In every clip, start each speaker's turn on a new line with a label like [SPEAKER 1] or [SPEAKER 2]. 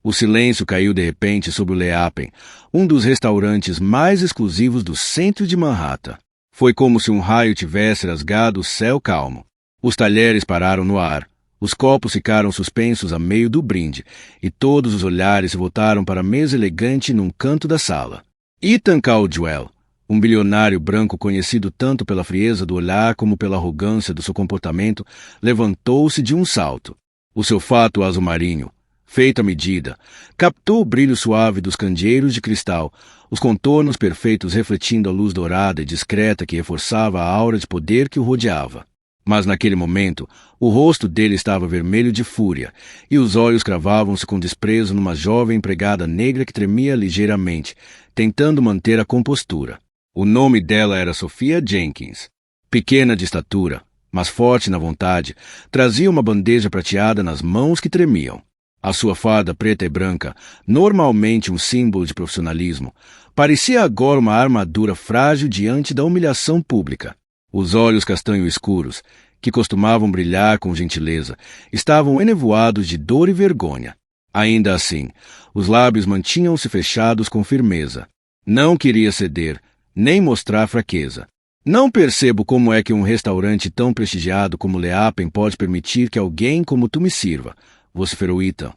[SPEAKER 1] O silêncio caiu de repente sobre o Leapen, um dos restaurantes mais exclusivos do centro de Manhattan. Foi como se um raio tivesse rasgado o céu calmo. Os talheres pararam no ar, os copos ficaram suspensos a meio do brinde, e todos os olhares se voltaram para a mesa elegante num canto da sala. Ethan Caldwell, um bilionário branco conhecido tanto pela frieza do olhar como pela arrogância do seu comportamento, levantou-se de um salto. O seu fato azul marinho, feito à medida, captou o brilho suave dos candeeiros de cristal, os contornos perfeitos refletindo a luz dourada e discreta que reforçava a aura de poder que o rodeava. Mas naquele momento, o rosto dele estava vermelho de fúria, e os olhos cravavam-se com desprezo numa jovem empregada negra que tremia ligeiramente, tentando manter a compostura. O nome dela era Sophia Jenkins. Pequena de estatura, mas forte na vontade, trazia uma bandeja prateada nas mãos que tremiam. A sua farda preta e branca, normalmente um símbolo de profissionalismo, parecia agora uma armadura frágil diante da humilhação pública. Os olhos castanho escuros, que costumavam brilhar com gentileza, estavam enevoados de dor e vergonha. Ainda assim, os lábios mantinham-se fechados com firmeza. Não queria ceder, nem mostrar fraqueza. Não percebo como é que um restaurante tão prestigiado como Leapen pode permitir que alguém como tu me sirva, vociferou Ethan.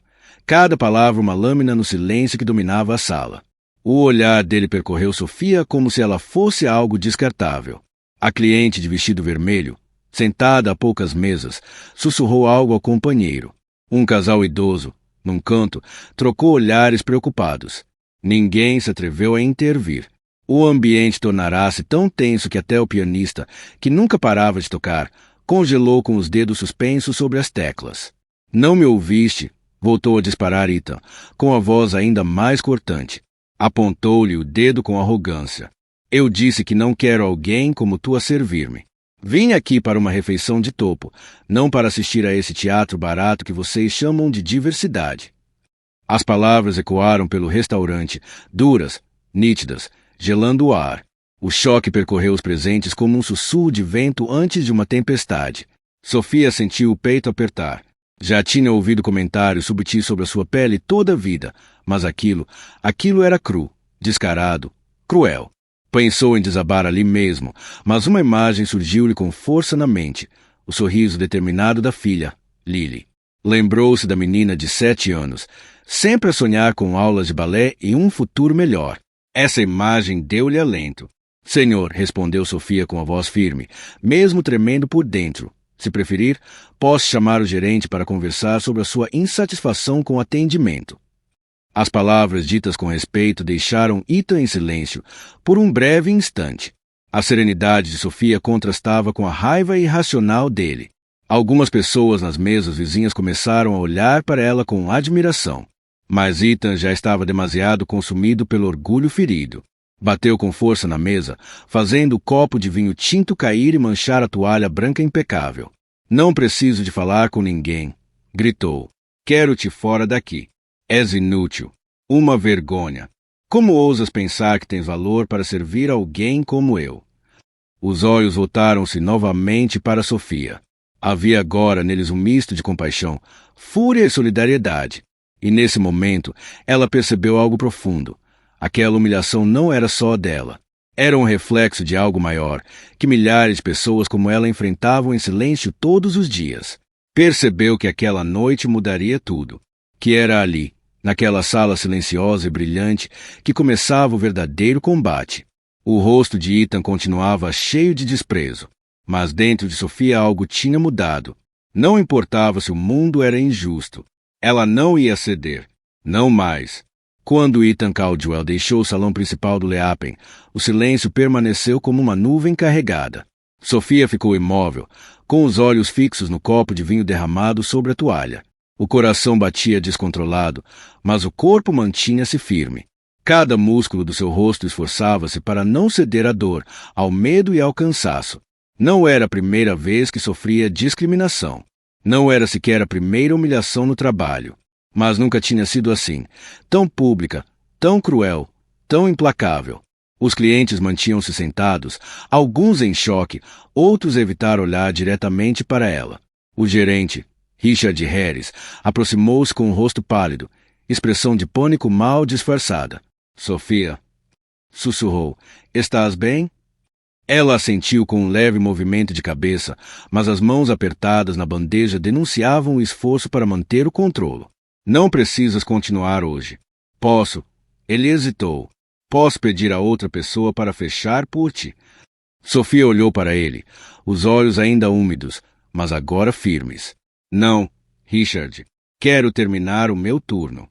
[SPEAKER 1] Cada palavra uma lâmina no silêncio que dominava a sala. O olhar dele percorreu Sophia como se ela fosse algo descartável. A cliente de vestido vermelho, sentada a poucas mesas, sussurrou algo ao companheiro. Um casal idoso, num canto, trocou olhares preocupados. Ninguém se atreveu a intervir. O ambiente tornara-se tão tenso que até o pianista, que nunca parava de tocar, congelou com os dedos suspensos sobre as teclas. Não me ouviste? Voltou a disparar Ethan, com a voz ainda mais cortante. Apontou-lhe o dedo com arrogância. Eu disse que não quero alguém como tu a servir-me. Vim aqui para uma refeição de topo, não para assistir a esse teatro barato que vocês chamam de diversidade. As palavras ecoaram pelo restaurante, duras, nítidas, gelando o ar. O choque percorreu os presentes como um sussurro de vento antes de uma tempestade. Sophia sentiu o peito apertar. Já tinha ouvido comentários subtis sobre a sua pele toda a vida, mas aquilo era cru, descarado, cruel. Pensou em desabar ali mesmo, mas uma imagem surgiu-lhe com força na mente, o sorriso determinado da filha, Lily. Lembrou-se da menina de 7 anos, sempre a sonhar com aulas de balé e um futuro melhor. Essa imagem deu-lhe alento. Senhor, respondeu Sophia com a voz firme, mesmo tremendo por dentro. Se preferir, posso chamar o gerente para conversar sobre a sua insatisfação com o atendimento. As palavras ditas com respeito deixaram Ethan em silêncio por um breve instante. A serenidade de Sophia contrastava com a raiva irracional dele. Algumas pessoas nas mesas vizinhas começaram a olhar para ela com admiração. Mas Ethan já estava demasiado consumido pelo orgulho ferido. Bateu com força na mesa, fazendo o copo de vinho tinto cair e manchar a toalha branca impecável. Não preciso de falar com ninguém, gritou. Quero-te fora daqui. És inútil. Uma vergonha. Como ousas pensar que tens valor para servir alguém como eu? Os olhos voltaram-se novamente para Sophia. Havia agora neles um misto de compaixão, fúria e solidariedade. E nesse momento, ela percebeu algo profundo. Aquela humilhação não era só dela. Era um reflexo de algo maior, que milhares de pessoas como ela enfrentavam em silêncio todos os dias. Percebeu que aquela noite mudaria tudo. Que era ali, naquela sala silenciosa e brilhante, que começava o verdadeiro combate. O rosto de Ethan continuava cheio de desprezo. Mas dentro de Sophia algo tinha mudado. Não importava se o mundo era injusto. Ela não ia ceder. Não mais. Quando Ethan Caldwell deixou o salão principal do Leapen, o silêncio permaneceu como uma nuvem carregada. Sophia ficou imóvel, com os olhos fixos no copo de vinho derramado sobre a toalha. O coração batia descontrolado, mas o corpo mantinha-se firme. Cada músculo do seu rosto esforçava-se para não ceder à dor, ao medo e ao cansaço. Não era a primeira vez que sofria discriminação. Não era sequer a primeira humilhação no trabalho. Mas nunca tinha sido assim, tão pública, tão cruel, tão implacável. Os clientes mantinham-se sentados, alguns em choque, outros evitaram olhar diretamente para ela. O gerente, Richard Harris, aproximou-se com o rosto pálido. expressão de pânico mal disfarçada. Sofia, sussurrou, estás bem? Ela assentiu com um leve movimento de cabeça, mas as mãos apertadas na bandeja denunciavam o esforço para manter o controle. Não precisas continuar hoje. Posso. Ele hesitou. Posso pedir a outra pessoa para fechar por ti. Sofia olhou para ele, os olhos ainda úmidos, mas agora firmes. Não, Richard. Quero terminar o meu turno.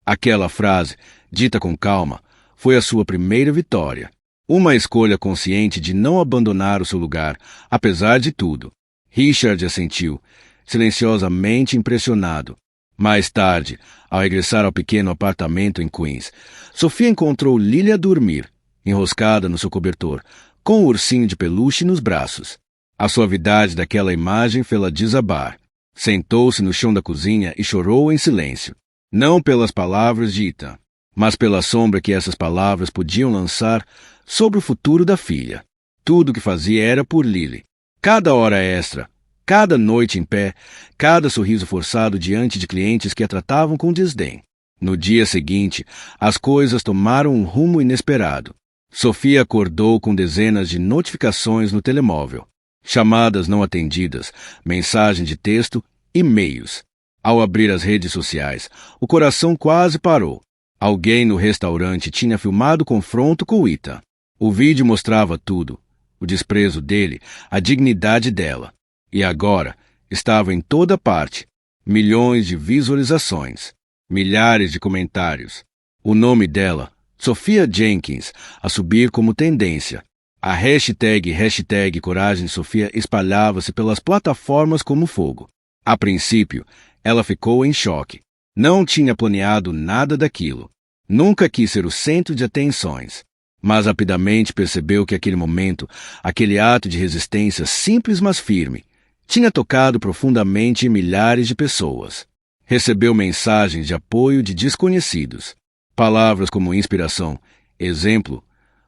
[SPEAKER 1] Aquela frase, dita com calma, foi a sua primeira vitória. Uma escolha consciente de não abandonar o seu lugar, apesar de tudo. Richard assentiu, silenciosamente impressionado. Mais tarde, ao regressar ao pequeno apartamento em Queens, Sofia encontrou Lily a dormir, enroscada no seu cobertor, com o ursinho de peluche nos braços. A suavidade daquela imagem fê-la desabar. Sentou-se no chão da cozinha e chorou em silêncio. Não pelas palavras de Ethan, mas pela sombra que essas palavras podiam lançar sobre o futuro da filha. Tudo o que fazia era por Lily. Cada hora extra, cada noite em pé, cada sorriso forçado diante de clientes que a tratavam com desdém. No dia seguinte, as coisas tomaram um rumo inesperado. Sofia acordou com dezenas de notificações no telemóvel. Chamadas não atendidas, mensagem de texto, e-mails. Ao abrir as redes sociais, o coração quase parou. Alguém no restaurante tinha filmado o confronto com Ethan. O vídeo mostrava tudo. O desprezo dele, a dignidade dela. E agora, estava em toda parte. Milhões de visualizações. Milhares de comentários. O nome dela, Sofia Jenkins, a subir como tendência. A hashtag Coragem Sofia espalhava-se pelas plataformas como fogo. A princípio, ela ficou em choque. Não tinha planeado nada daquilo. Nunca quis ser o centro de atenções. Mas rapidamente percebeu que aquele momento, aquele ato de resistência simples mas firme, tinha tocado profundamente em milhares de pessoas. Recebeu mensagens de apoio de desconhecidos. Palavras como inspiração, exemplo,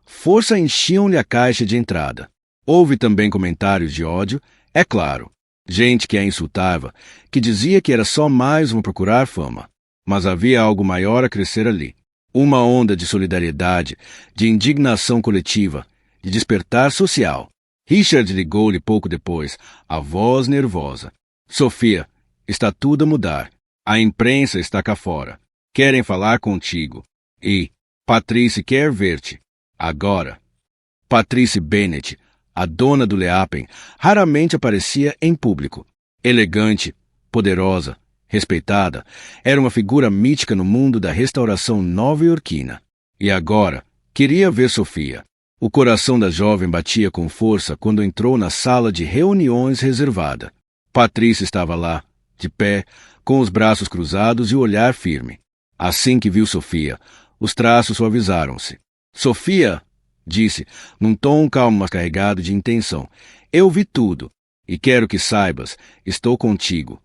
[SPEAKER 1] força enchiam-lhe a caixa de entrada. Houve também comentários de ódio, é claro. Gente que a insultava, que dizia que era só mais um procurar fama. Mas havia algo maior a crescer ali. Uma onda de solidariedade, de indignação coletiva, de despertar social. Richard ligou-lhe pouco depois, a voz nervosa. Sofia, está tudo a mudar. A imprensa está cá fora. Querem falar contigo. E Patrice quer ver-te. Agora. Patrice Bennett, a dona do Leapen, raramente aparecia em público. Elegante, poderosa, respeitada, era uma figura mítica no mundo da restauração nova-iorquina. E agora, queria ver Sofia. O coração da jovem batia com força quando entrou na sala de reuniões reservada. Patrice estava lá, de pé, com os braços cruzados e o olhar firme. Assim que viu Sofia, os traços suavizaram-se. Sofia, disse, num tom calmo mas carregado de intenção, eu vi tudo, e quero que saibas, estou contigo.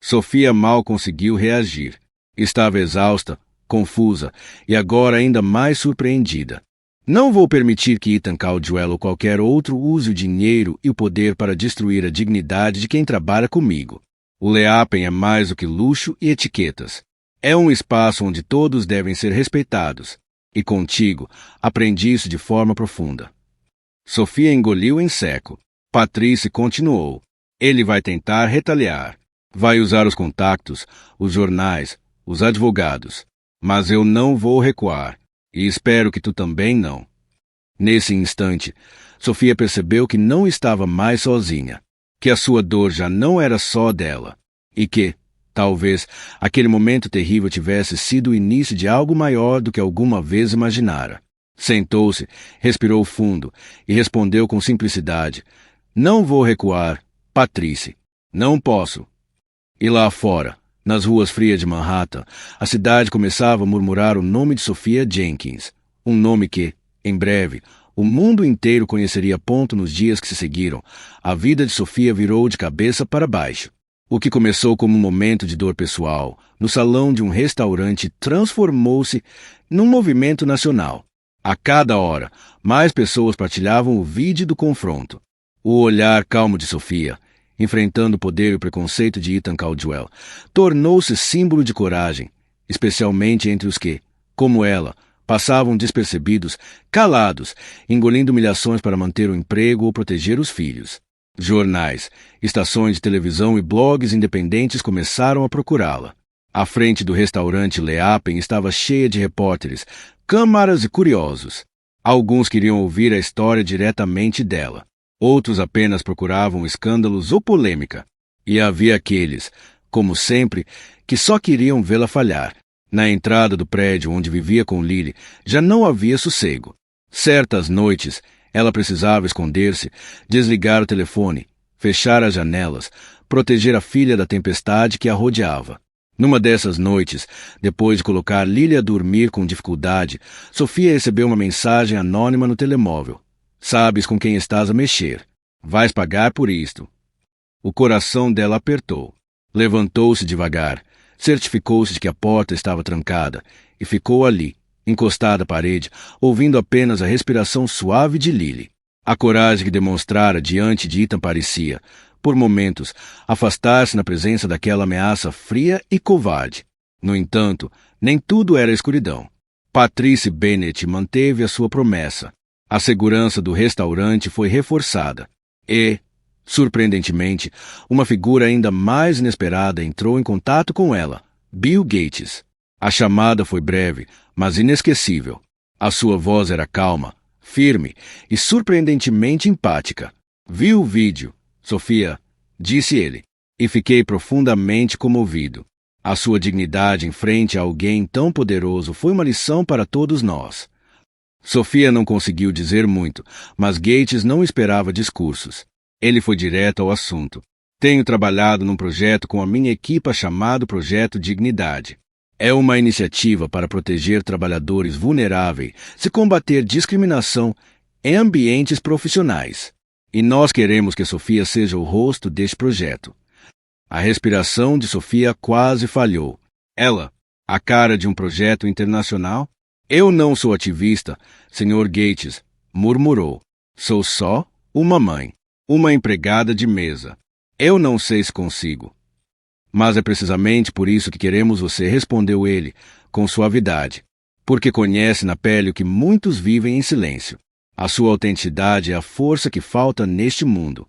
[SPEAKER 1] Sofia mal conseguiu reagir. Estava exausta, confusa e agora ainda mais surpreendida. Não vou permitir que Ethan Caldwell ou qualquer outro use o dinheiro e o poder para destruir a dignidade de quem trabalha comigo. O Leapen é mais do que luxo e etiquetas. É um espaço onde todos devem ser respeitados. E contigo, aprendi isso de forma profunda. Sofia engoliu em seco. Patrice continuou. Ele vai tentar retaliar. Vai usar os contactos, os jornais, os advogados. Mas eu não vou recuar. E espero que tu também não. Nesse instante, Sofia percebeu que não estava mais sozinha. Que a sua dor já não era só dela. E que, talvez, aquele momento terrível tivesse sido o início de algo maior do que alguma vez imaginara. Sentou-se, respirou fundo e respondeu com simplicidade. Não vou recuar, Patrice. Não posso. E lá fora, nas ruas frias de Manhattan, a cidade começava a murmurar o nome de Sofia Jenkins. Um nome que, em breve, o mundo inteiro conheceria. Nos dias que se seguiram, a vida de Sofia virou de cabeça para baixo. O que começou como um momento de dor pessoal, no salão de um restaurante, transformou-se num movimento nacional. A cada hora, mais pessoas partilhavam o vídeo do confronto. O olhar calmo de Sofia, enfrentando o poder e o preconceito de Ethan Caldwell, tornou-se símbolo de coragem, especialmente entre os que, como ela, passavam despercebidos, calados, engolindo humilhações para manter o emprego ou proteger os filhos. Jornais, estações de televisão e blogs independentes começaram a procurá-la. A frente do restaurante Leapen estava cheia de repórteres, câmaras e curiosos. Alguns queriam ouvir a história diretamente dela. Outros apenas procuravam escândalos ou polêmica. E havia aqueles, como sempre, que só queriam vê-la falhar. Na entrada do prédio onde vivia com Lily, já não havia sossego. Certas noites, ela precisava esconder-se, desligar o telefone, fechar as janelas, proteger a filha da tempestade que a rodeava. Numa dessas noites, depois de colocar Lily a dormir com dificuldade, Sofia recebeu uma mensagem anônima no telemóvel. Sabes com quem estás a mexer. Vais pagar por isto. O coração dela apertou. Levantou-se devagar, certificou-se de que a porta estava trancada e ficou ali, encostada à parede, ouvindo apenas a respiração suave de Lily. A coragem que demonstrara diante de Ethan parecia, por momentos, afastar-se na presença daquela ameaça fria e covarde. No entanto, nem tudo era escuridão. Patrice Bennett manteve a sua promessa. A segurança do restaurante foi reforçada. E, surpreendentemente, uma figura ainda mais inesperada entrou em contato com ela, Bill Gates. A chamada foi breve, mas inesquecível. A sua voz era calma, firme e surpreendentemente empática. Vi o vídeo, Sofia, disse ele, e fiquei profundamente comovido. A sua dignidade em frente a alguém tão poderoso foi uma lição para todos nós. Sofia não conseguiu dizer muito, mas Gates não esperava discursos. Ele foi direto ao assunto. Tenho trabalhado num projeto com a minha equipa chamado Projeto Dignidade. É uma iniciativa para proteger trabalhadores vulneráveis e combater discriminação em ambientes profissionais. E nós queremos que Sofia seja o rosto deste projeto. A respiração de Sofia quase falhou. Ela, a cara de um projeto internacional? Eu não sou ativista, Sr. Gates, murmurou. Sou só uma mãe, uma empregada de mesa. Eu não sei se consigo. Mas é precisamente por isso que queremos você, respondeu ele, com suavidade. Porque conhece na pele o que muitos vivem em silêncio. A sua autenticidade é a força que falta neste mundo.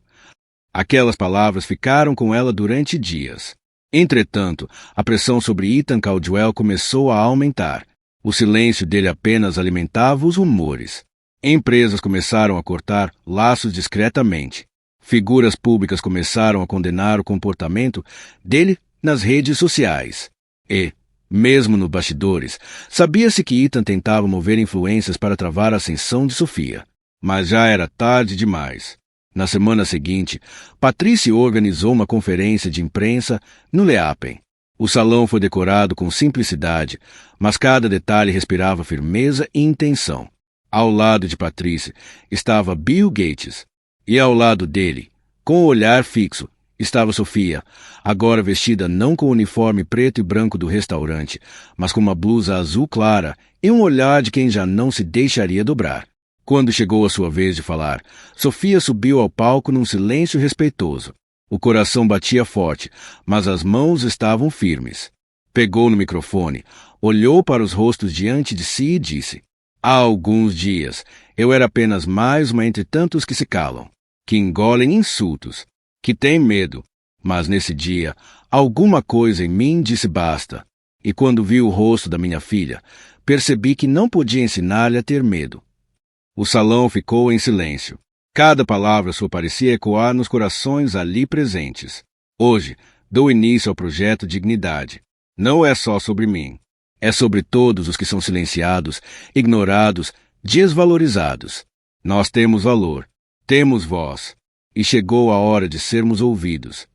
[SPEAKER 1] Aquelas palavras ficaram com ela durante dias. Entretanto, a pressão sobre Ethan Caldwell começou a aumentar. O silêncio dele apenas alimentava os rumores. Empresas começaram a cortar laços discretamente. Figuras públicas começaram a condenar o comportamento dele nas redes sociais. E, mesmo nos bastidores, sabia-se que Ethan tentava mover influências para travar a ascensão de Sofia. Mas já era tarde demais. Na semana seguinte, Patrice organizou uma conferência de imprensa no Leapen. O salão foi decorado com simplicidade, mas cada detalhe respirava firmeza e intenção. Ao lado de Patrice estava Bill Gates, e ao lado dele, com o olhar fixo, estava Sofia, agora vestida não com o uniforme preto e branco do restaurante, mas com uma blusa azul clara e um olhar de quem já não se deixaria dobrar. Quando chegou a sua vez de falar, Sofia subiu ao palco num silêncio respeitoso. O coração batia forte, mas as mãos estavam firmes. Pegou no microfone, olhou para os rostos diante de si e disse: há alguns dias, eu era apenas mais uma entre tantos que se calam, que engolem insultos, que têm medo. Mas nesse dia, alguma coisa em mim disse basta. E quando vi o rosto da minha filha, percebi que não podia ensinar-lhe a ter medo. O salão ficou em silêncio. Cada palavra sua parecia ecoar nos corações ali presentes. Hoje, dou início ao projeto Dignidade. Não é só sobre mim. É sobre todos os que são silenciados, ignorados, desvalorizados. Nós temos valor, temos voz, e chegou a hora de sermos ouvidos.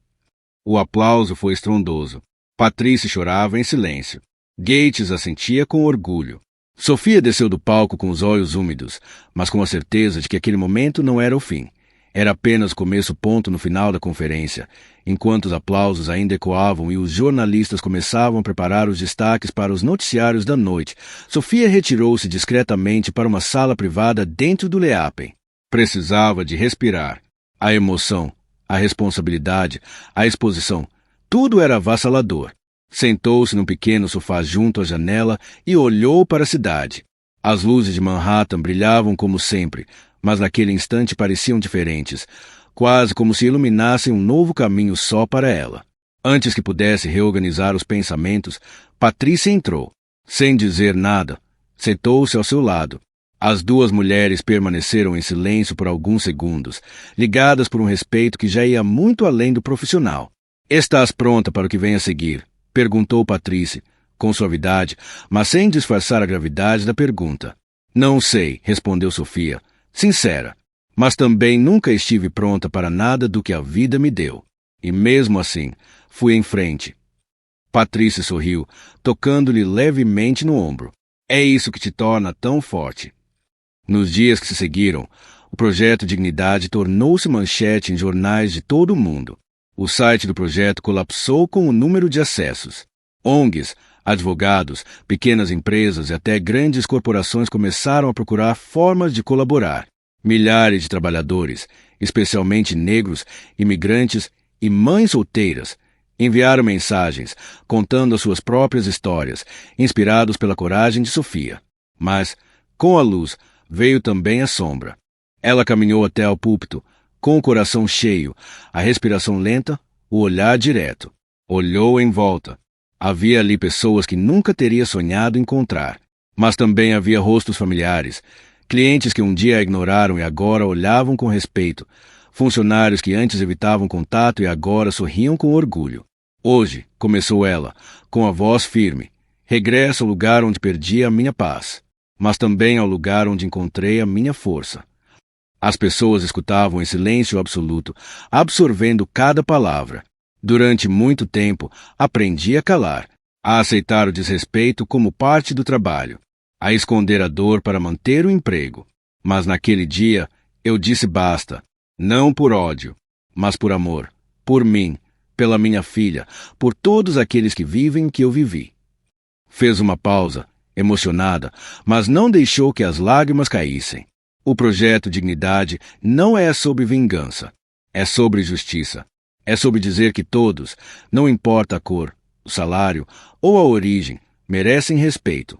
[SPEAKER 1] O aplauso foi estrondoso. Patrice chorava em silêncio. Gates assentia com orgulho. Sofia desceu do palco com os olhos úmidos, mas com a certeza de que aquele momento não era o fim. Era apenas o começo ponto no final da conferência, enquanto os aplausos ainda ecoavam e os jornalistas começavam a preparar os destaques para os noticiários da noite. Sofia retirou-se discretamente para uma sala privada dentro do Leapen. Precisava de respirar. A emoção, a responsabilidade, a exposição, tudo era avassalador. Sentou-se num pequeno sofá junto à janela e olhou para a cidade. As luzes de Manhattan brilhavam como sempre, mas naquele instante pareciam diferentes, quase como se iluminassem um novo caminho só para ela. Antes que pudesse reorganizar os pensamentos, Patrícia entrou. Sem dizer nada, sentou-se ao seu lado. As duas mulheres permaneceram em silêncio por alguns segundos, ligadas por um respeito que já ia muito além do profissional. "Estás pronta para o que vem a seguir?" perguntou Patrícia, com suavidade, mas sem disfarçar a gravidade da pergunta. "Não sei", respondeu Sofia, sincera, "mas também nunca estive pronta para nada do que a vida me deu. E mesmo assim, fui em frente." Patrícia sorriu, tocando-lhe levemente no ombro. "É isso que te torna tão forte." Nos dias que se seguiram, o projeto Dignidade tornou-se manchete em jornais de todo o mundo. O site do projeto colapsou com o número de acessos. ONGs, advogados, pequenas empresas e até grandes corporações começaram a procurar formas de colaborar. Milhares de trabalhadores, especialmente negros, imigrantes e mães solteiras, enviaram mensagens contando as suas próprias histórias, inspirados pela coragem de Sofia. Mas, com a luz, veio também a sombra. Ela caminhou até ao púlpito, com o coração cheio, a respiração lenta, o olhar direto. Olhou em volta. Havia ali pessoas que nunca teria sonhado encontrar. Mas também havia rostos familiares, clientes que um dia a ignoraram e agora olhavam com respeito, funcionários que antes evitavam contato e agora sorriam com orgulho. "Hoje", começou ela, com a voz firme, "regresso ao lugar onde perdi a minha paz, mas também ao lugar onde encontrei a minha força." As pessoas escutavam em silêncio absoluto, absorvendo cada palavra. Durante muito tempo, aprendi a calar, a aceitar o desrespeito como parte do trabalho, a esconder a dor para manter o emprego. Mas naquele dia, eu disse basta, não por ódio, mas por amor, por mim, pela minha filha, por todos aqueles que vivem o que eu vivi. Fez uma pausa, emocionada, mas não deixou que as lágrimas caíssem. O projeto Dignidade não é sobre vingança, é sobre justiça. É sobre dizer que todos, não importa a cor, o salário ou a origem, merecem respeito.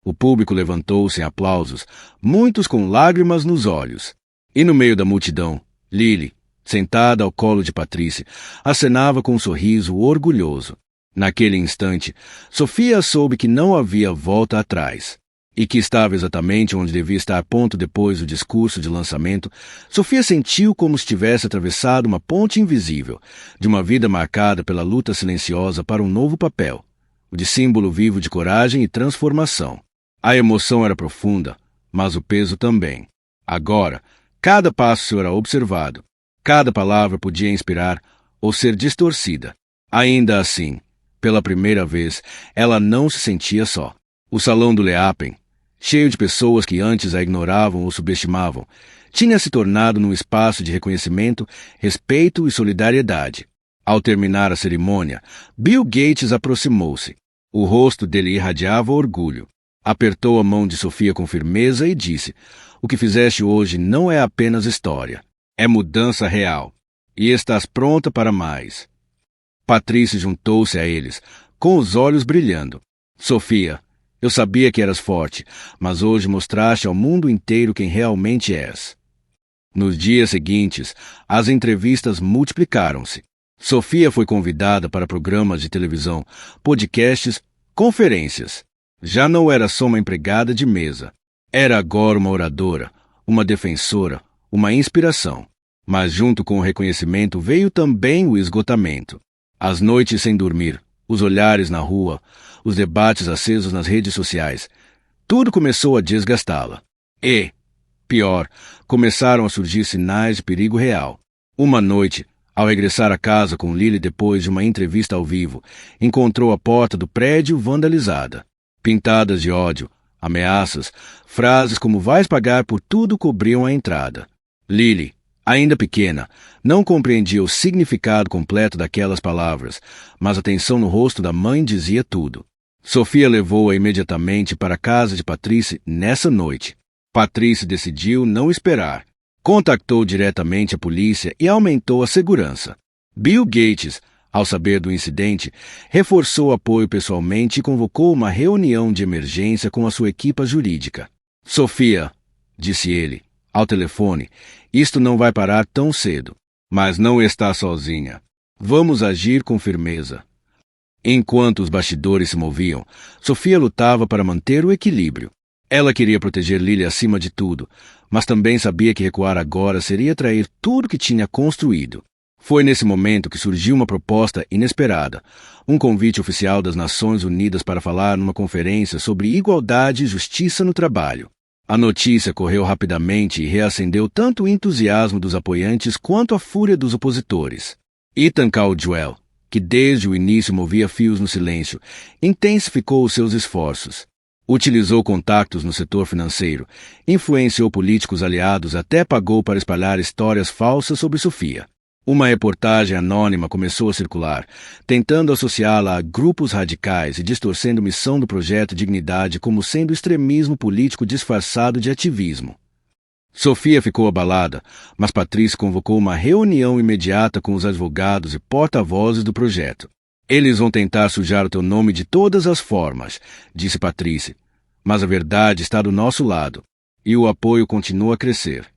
[SPEAKER 1] O público levantou-se em aplausos, muitos com lágrimas nos olhos. E no meio da multidão, Lily, sentada ao colo de Patrícia, acenava com um sorriso orgulhoso. Naquele instante, Sofia soube que não havia volta atrás e que estava exatamente onde devia estar ponto depois do discurso de lançamento. Sofia sentiu como se tivesse atravessado uma ponte invisível de uma vida marcada pela luta silenciosa para um novo papel, o de símbolo vivo de coragem e transformação. A emoção era profunda, mas o peso também. Agora, cada passo era observado, cada palavra podia inspirar ou ser distorcida. Ainda assim, pela primeira vez, ela não se sentia só. O salão do Leapen, cheio de pessoas que antes a ignoravam ou subestimavam, tinha se tornado num espaço de reconhecimento, respeito e solidariedade. Ao terminar a cerimônia, Bill Gates aproximou-se. O rosto dele irradiava orgulho. Apertou a mão de Sofia com firmeza e disse: "O que fizeste hoje não é apenas história, é mudança real. E estás pronta para mais." Patrícia juntou-se a eles, com os olhos brilhando. "Sofia, eu sabia que eras forte, mas hoje mostraste ao mundo inteiro quem realmente és." Nos dias seguintes, as entrevistas multiplicaram-se. Sofia foi convidada para programas de televisão, podcasts, conferências. Já não era só uma empregada de mesa. Era agora uma oradora, uma defensora, uma inspiração. Mas junto com o reconhecimento veio também o esgotamento. As noites sem dormir, os olhares na rua, os debates acesos nas redes sociais, tudo começou a desgastá-la. E, pior, começaram a surgir sinais de perigo real. Uma noite, ao regressar a casa com Lily depois de uma entrevista ao vivo, encontrou a porta do prédio vandalizada. Pintadas de ódio, ameaças, frases como "vais pagar por tudo" cobriam a entrada. Lily, ainda pequena, não compreendia o significado completo daquelas palavras, mas a tensão no rosto da mãe dizia tudo. Sofia levou-a imediatamente para a casa de Patrícia nessa noite. Patrícia decidiu não esperar. Contactou diretamente a polícia e aumentou a segurança. Bill Gates, Ao saber do incidente, reforçou o apoio pessoalmente e convocou uma reunião de emergência com a sua equipa jurídica. Sofia, disse ele, ao telefone, isto não vai parar tão cedo. Mas não está sozinha. Vamos agir com firmeza. Enquanto os bastidores se moviam, Sofia lutava para manter o equilíbrio. Ela queria proteger Lily acima de tudo, mas também sabia que recuar agora seria trair tudo que tinha construído. Foi nesse momento que surgiu uma proposta inesperada, um convite oficial das Nações Unidas para falar numa conferência sobre igualdade e justiça no trabalho. A notícia correu rapidamente e reacendeu tanto o entusiasmo dos apoiantes quanto a fúria dos opositores. Ethan Caldwell, que desde o início movia fios no silêncio, intensificou os seus esforços. Utilizou contactos no setor financeiro, influenciou políticos aliados, até pagou para espalhar histórias falsas sobre Sofia. Uma reportagem anônima começou a circular, tentando associá-la a grupos radicais e distorcendo a missão do projeto Dignidade como sendo extremismo político disfarçado de ativismo. Sofia ficou abalada, mas Patrícia convocou uma reunião imediata com os advogados e porta-vozes do projeto. Eles vão tentar sujar o teu nome de todas as formas, disse Patrícia, mas a verdade está do nosso lado, e o apoio continua a crescer.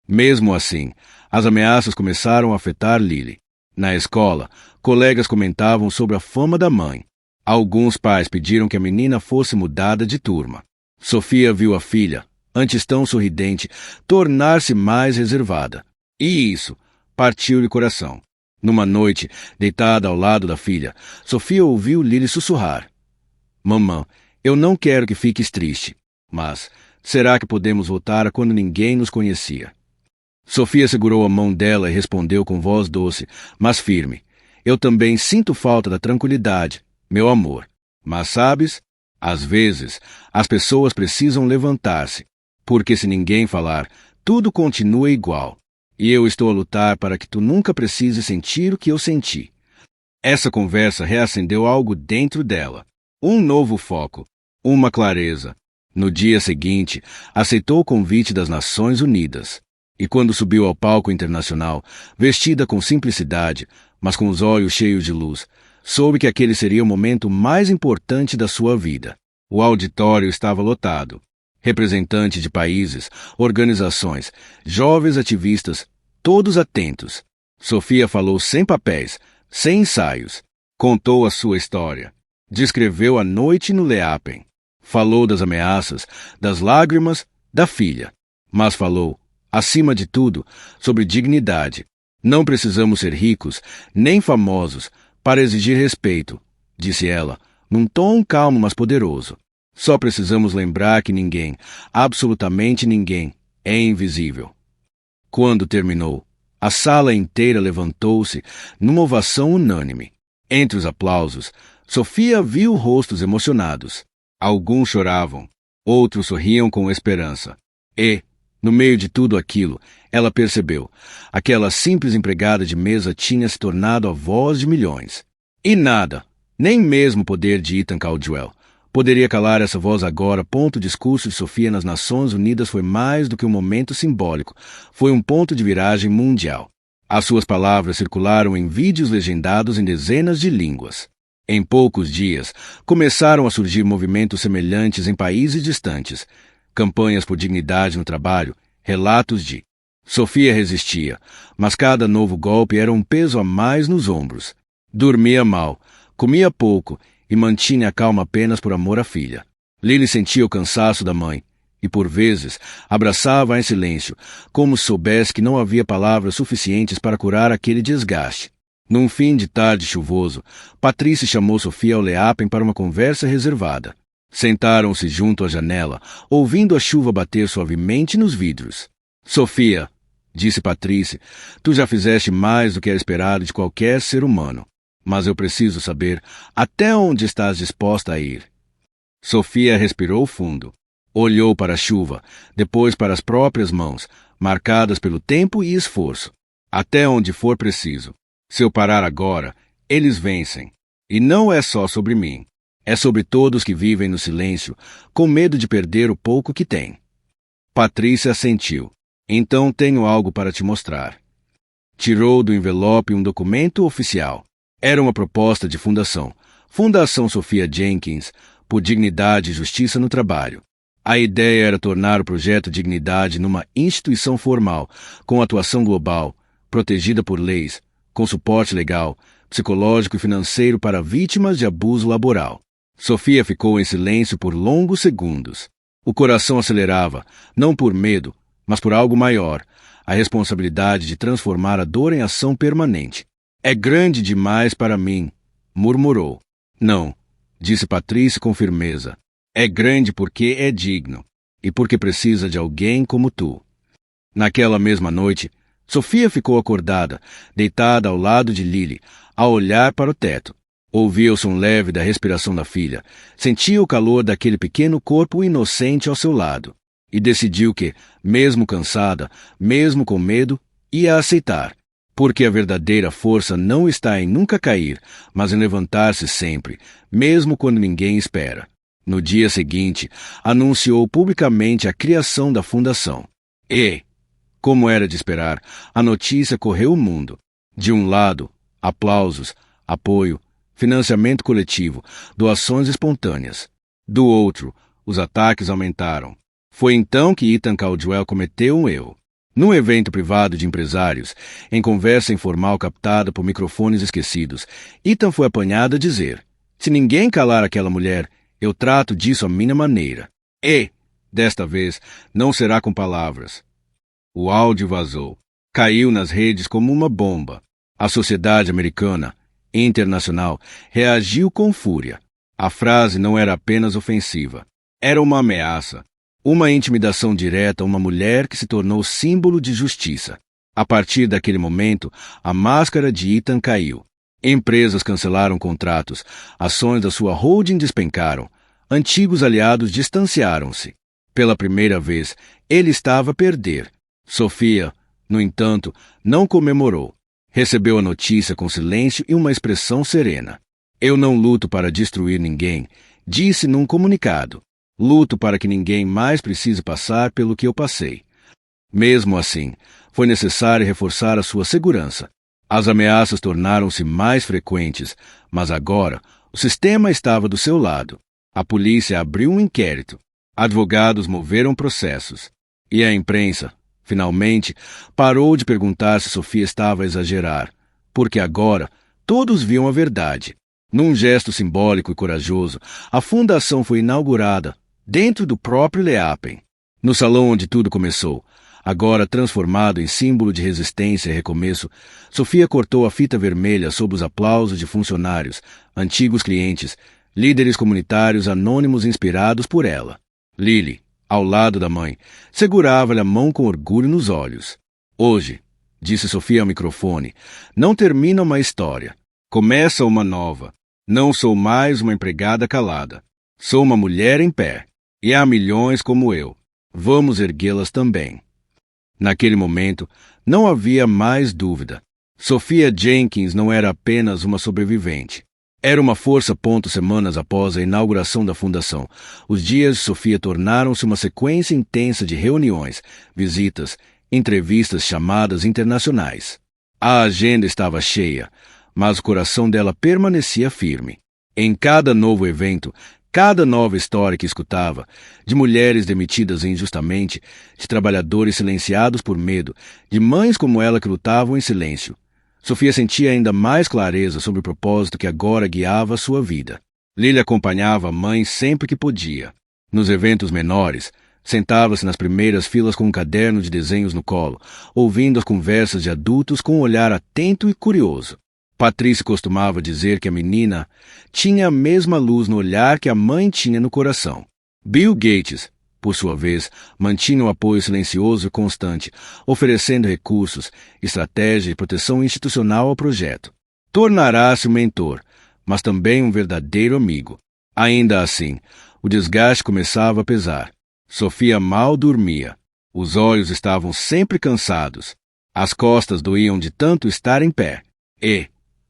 [SPEAKER 1] Mesmo assim, as ameaças começaram a afetar Lily. Na escola, colegas comentavam sobre a fama da mãe. Alguns pais pediram que a menina fosse mudada de turma. Sofia viu a filha, antes tão sorridente, tornar-se mais reservada. E isso partiu-lhe o coração. Numa noite, deitada ao lado da filha, Sofia ouviu Lily sussurrar. Mamã, eu não quero que fiques triste, mas será que podemos voltar a quando ninguém nos conhecia? Sofia segurou a mão dela e respondeu com voz doce, mas firme. Eu também sinto falta da tranquilidade, meu amor. Mas sabes, às vezes, as pessoas precisam levantar-se, porque se ninguém falar, tudo continua igual. E eu estou a lutar para que tu nunca precises sentir o que eu senti. Essa conversa reacendeu algo dentro dela. Um novo foco, uma clareza. No dia seguinte, aceitou o convite das Nações Unidas. E quando subiu ao palco internacional, vestida com simplicidade, mas com os olhos cheios de luz, soube que aquele seria o momento mais importante da sua vida. O auditório estava lotado. Representantes de países, organizações, jovens ativistas, todos atentos. Sofia falou sem papéis, sem ensaios. Contou a sua história. Descreveu a noite no Leapen. Falou das ameaças, das lágrimas, da filha. Mas falou, acima de tudo, sobre dignidade. Não precisamos ser ricos, nem famosos, para exigir respeito, disse ela, num tom calmo mas poderoso. Só precisamos lembrar que ninguém, absolutamente ninguém, é invisível. Quando terminou, a sala inteira levantou-se numa ovação unânime. Entre os aplausos, Sofia viu rostos emocionados. Alguns choravam, outros sorriam com esperança. E, no meio de tudo aquilo, ela percebeu. Aquela simples empregada de mesa tinha se tornado a voz de milhões. E nada, nem mesmo o poder de Ethan Caldwell, poderia calar essa voz agora. O discurso de Sofia nas Nações Unidas foi mais do que um momento simbólico. Foi um ponto de viragem mundial. As suas palavras circularam em vídeos legendados em dezenas de línguas. Em poucos dias, começaram a surgir movimentos semelhantes em países distantes. Campanhas por dignidade no trabalho, relatos de... Sofia resistia, mas cada novo golpe era um peso a mais nos ombros. Dormia mal, comia pouco e mantinha a calma apenas por amor à filha. Lily sentia o cansaço da mãe e, por vezes, abraçava-a em silêncio, como se soubesse que não havia palavras suficientes para curar aquele desgaste. Num fim de tarde chuvoso, Patrícia chamou Sofia ao Leapen para uma conversa reservada. Sentaram-se junto à janela, ouvindo a chuva bater suavemente nos vidros. Sofia, disse Patrícia, tu já fizeste mais do que era esperado de qualquer ser humano. Mas eu preciso saber até onde estás disposta a ir. Sofia respirou fundo. Olhou para a chuva, depois para as próprias mãos, marcadas pelo tempo e esforço. Até onde for preciso. Se eu parar agora, eles vencem. E não é só sobre mim. É sobre todos que vivem no silêncio, com medo de perder o pouco que têm. Patrícia assentiu. Então tenho algo para te mostrar. Tirou do envelope um documento oficial. Era uma proposta de fundação. Fundação Sophia Jenkins, por Dignidade e Justiça no Trabalho. A ideia era tornar o projeto Dignidade numa instituição formal, com atuação global, protegida por leis, com suporte legal, psicológico e financeiro para vítimas de abuso laboral. Sophia ficou em silêncio por longos segundos. O coração acelerava, não por medo, mas por algo maior, a responsabilidade de transformar a dor em ação permanente. É grande demais para mim, murmurou. Não, disse Patrícia com firmeza. É grande porque é digno, e porque precisa de alguém como tu. Naquela mesma noite, Sophia ficou acordada, deitada ao lado de Lily, a olhar para o teto. Ouvia o som leve da respiração da filha, sentia o calor daquele pequeno corpo inocente ao seu lado, e decidiu que, mesmo cansada, mesmo com medo, ia aceitar, porque a verdadeira força não está em nunca cair, mas em levantar-se sempre, mesmo quando ninguém espera. No dia seguinte, anunciou publicamente a criação da fundação. E, como era de esperar, a notícia correu o mundo. De um lado, aplausos, apoio, financiamento coletivo, doações espontâneas. Do outro, os ataques aumentaram. Foi então que Ethan Caldwell cometeu um erro. Num evento privado de empresários, em conversa informal captada por microfones esquecidos, Ethan foi apanhado a dizer: "Se ninguém calar aquela mulher, eu trato disso à minha maneira. E, desta vez, não será com palavras." O áudio vazou. Caiu nas redes como uma bomba. A sociedade americana, internacional, reagiu com fúria. A frase não era apenas ofensiva. Era uma ameaça. Uma intimidação direta a uma mulher que se tornou símbolo de justiça. A partir daquele momento, a máscara de Ethan caiu. Empresas cancelaram contratos, ações da sua holding despencaram, antigos aliados distanciaram-se. Pela primeira vez, ele estava a perder. Sophia, no entanto, não comemorou. Recebeu a notícia com silêncio e uma expressão serena. "Eu não luto para destruir ninguém", disse num comunicado. "Luto para que ninguém mais precise passar pelo que eu passei." Mesmo assim, foi necessário reforçar a sua segurança. As ameaças tornaram-se mais frequentes, mas agora o sistema estava do seu lado. A polícia abriu um inquérito. Advogados moveram processos. E a imprensa, finalmente, parou de perguntar se Sophia estava a exagerar, porque agora todos viam a verdade. Num gesto simbólico e corajoso, a fundação foi inaugurada, dentro do próprio Leapen. No salão onde tudo começou, agora transformado em símbolo de resistência e recomeço, Sophia cortou a fita vermelha sob os aplausos de funcionários, antigos clientes, líderes comunitários anônimos inspirados por ela. Lily, ao lado da mãe, segurava-lhe a mão com orgulho nos olhos. "Hoje", disse Sophia ao microfone, "não termina uma história. Começa uma nova. Não sou mais uma empregada calada. Sou uma mulher em pé. E há milhões como eu. Vamos erguê-las também." Naquele momento, não havia mais dúvida. Sophia Jenkins não era apenas uma sobrevivente. Era uma força. Semanas após a inauguração da fundação, os dias de Sophia tornaram-se uma sequência intensa de reuniões, visitas, entrevistas, chamadas internacionais. A agenda estava cheia, mas o coração dela permanecia firme. Em cada novo evento, cada nova história que escutava, de mulheres demitidas injustamente, de trabalhadores silenciados por medo, de mães como ela que lutavam em silêncio, Sophia sentia ainda mais clareza sobre o propósito que agora guiava a sua vida. Lily acompanhava a mãe sempre que podia. Nos eventos menores, sentava-se nas primeiras filas com um caderno de desenhos no colo, ouvindo as conversas de adultos com um olhar atento e curioso. Patrícia costumava dizer que a menina tinha a mesma luz no olhar que a mãe tinha no coração. Bill Gates, por sua vez, mantinha um apoio silencioso e constante, oferecendo recursos, estratégia e proteção institucional ao projeto. Tornará-se um mentor, mas também um verdadeiro amigo. Ainda assim, o desgaste começava a pesar. Sophia mal dormia. Os olhos estavam sempre cansados. As costas doíam de tanto estar em pé. E,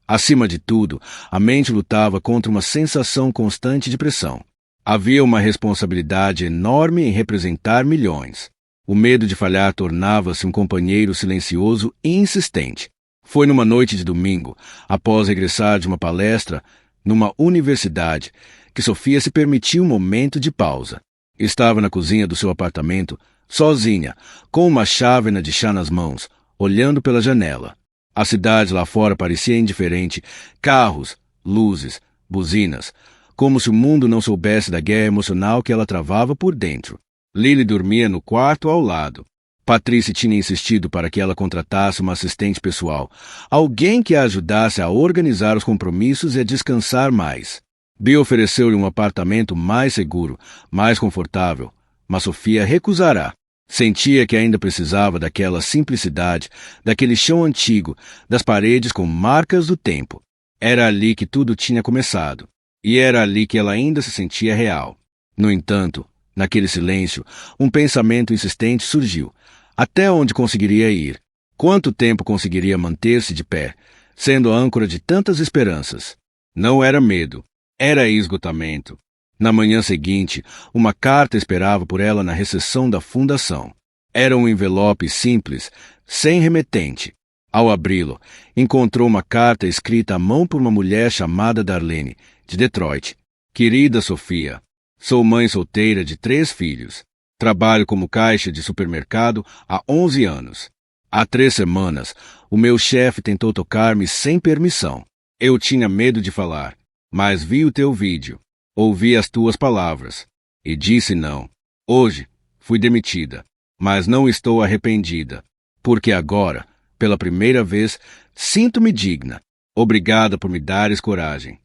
[SPEAKER 1] acima de tudo, a mente lutava contra uma sensação constante de pressão. Havia uma responsabilidade enorme em representar milhões. O medo de falhar tornava-se um companheiro silencioso e insistente. Foi numa noite de domingo, após regressar de uma palestra numa universidade, que Sofia se permitiu um momento de pausa. Estava na cozinha do seu apartamento, sozinha, com uma chávena de chá nas mãos, olhando pela janela. A cidade lá fora parecia indiferente, carros, luzes, buzinas, como se o mundo não soubesse da guerra emocional que ela travava por dentro. Lily dormia no quarto ao lado. Patrícia tinha insistido para que ela contratasse uma assistente pessoal, alguém que a ajudasse a organizar os compromissos e a descansar mais. Bill ofereceu-lhe um apartamento mais seguro, mais confortável, mas Sofia recusará. Sentia que ainda precisava daquela simplicidade, daquele chão antigo, das paredes com marcas do tempo. Era ali que tudo tinha começado, e era ali que ela ainda se sentia real. No entanto, naquele silêncio, um pensamento insistente surgiu. Até onde conseguiria ir? Quanto tempo conseguiria manter-se de pé, sendo a âncora de tantas esperanças? Não era medo, era esgotamento. Na manhã seguinte, uma carta esperava por ela na recepção da fundação. Era um envelope simples, sem remetente. Ao abri-lo, encontrou uma carta escrita à mão por uma mulher chamada Darlene, de Detroit. Querida Sofia, sou mãe solteira de 3 filhos. Trabalho como caixa de supermercado há 11 anos. Há 3 semanas, o meu chefe tentou tocar-me sem permissão. Eu tinha medo de falar, mas vi o teu vídeo. Ouvi as tuas palavras e disse não. Hoje fui demitida, mas não estou arrependida, porque agora, pela primeira vez, sinto-me digna. Obrigada por me dares coragem.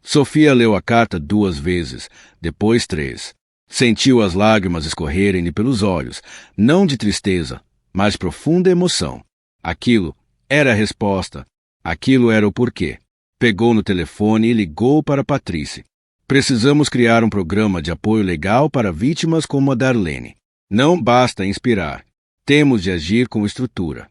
[SPEAKER 1] Sofia leu a carta 2 vezes, depois 3. Sentiu as lágrimas escorrerem-lhe pelos olhos, não de tristeza, mas de profunda emoção. Aquilo era a resposta. Aquilo era o porquê. Pegou no telefone e ligou para Patrícia. Precisamos criar um programa de apoio legal para vítimas como a Darlene. Não basta inspirar. Temos de agir com estrutura.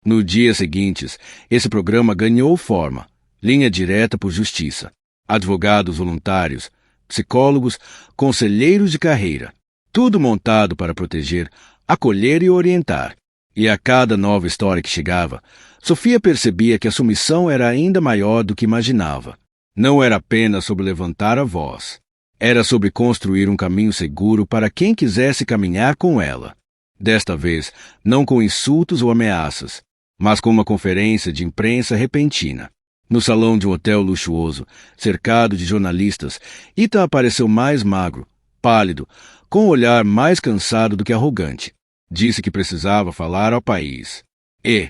[SPEAKER 1] No dia seguinte, esse programa ganhou forma. Linha direta por justiça. Advogados voluntários, psicólogos, conselheiros de carreira. Tudo montado para proteger, acolher e orientar. E a cada nova história que chegava, Sofia percebia que a sua missão era ainda maior do que imaginava. Não era apenas sobre levantar a voz. Era sobre construir um caminho seguro para quem quisesse caminhar com ela. Desta vez, não com insultos ou ameaças, mas com uma conferência de imprensa repentina. No salão de um hotel luxuoso, cercado de jornalistas, Ethan apareceu mais magro, pálido, com um olhar mais cansado do que arrogante. Disse que precisava falar ao país. E,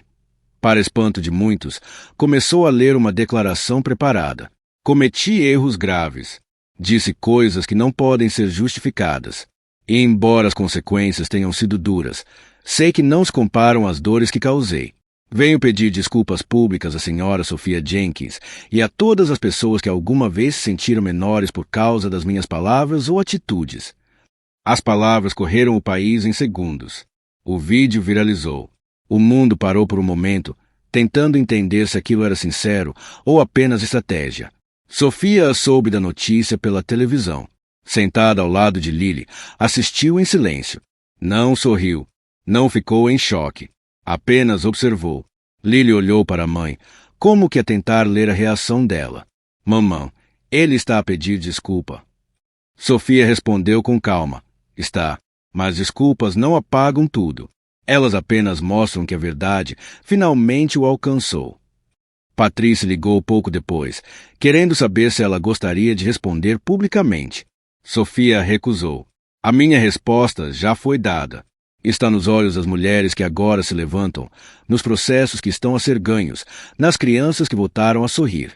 [SPEAKER 1] para espanto de muitos, começou a ler uma declaração preparada. Cometi erros graves. Disse coisas que não podem ser justificadas. E, embora as consequências tenham sido duras, sei que não se comparam às dores que causei. Venho pedir desculpas públicas à senhora Sofia Jenkins e a todas as pessoas que alguma vez se sentiram menores por causa das minhas palavras ou atitudes. As palavras correram o país em segundos. O vídeo viralizou. O mundo parou por um momento, tentando entender se aquilo era sincero ou apenas estratégia. Sofia soube da notícia pela televisão. Sentada ao lado de Lily, assistiu em silêncio. Não sorriu. Não ficou em choque. Apenas observou. Lily olhou para a mãe, como que a tentar ler a reação dela. Mamã, ele está a pedir desculpa. Sofia respondeu com calma. Está, mas desculpas não apagam tudo. Elas apenas mostram que a verdade finalmente o alcançou. Patrícia ligou pouco depois, querendo saber se ela gostaria de responder publicamente. Sofia recusou. A minha resposta já foi dada. Está nos olhos das mulheres que agora se levantam, nos processos que estão a ser ganhos, nas crianças que voltaram a sorrir.